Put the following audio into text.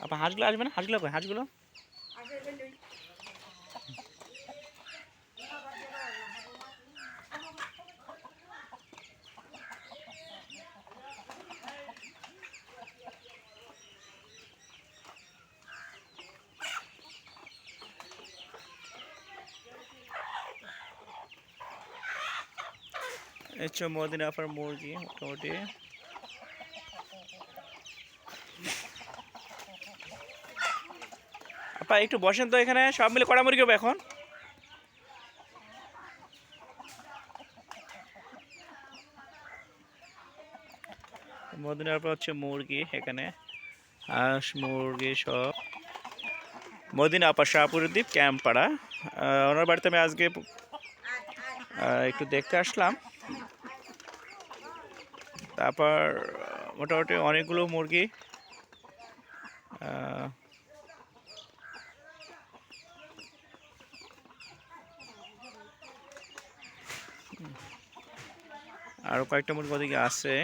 আপা হাঁসগুলো আসবে না? হাঁসগুলো কই? হাঁসগুলো হচ্ছে মদিনা আপার মুরগি মোটামুটি। আপা একটু বসেন তো, এখানে সব মিলে কটা মুরগি হবে এখন? মদিনার পর হচ্ছে মুরগি, এখানে হাঁস মুরগি সব। মদিনা আপা শাহপুরদ্বীপ ক্যাম্পাড়া, ওনার বাড়িতে আমি আজকে একটু দেখতে আসলাম। তারপর মোটামুটি অনেকগুলো মুরগি। আরও কয়েকটা মুরগি ওদিকে আছে।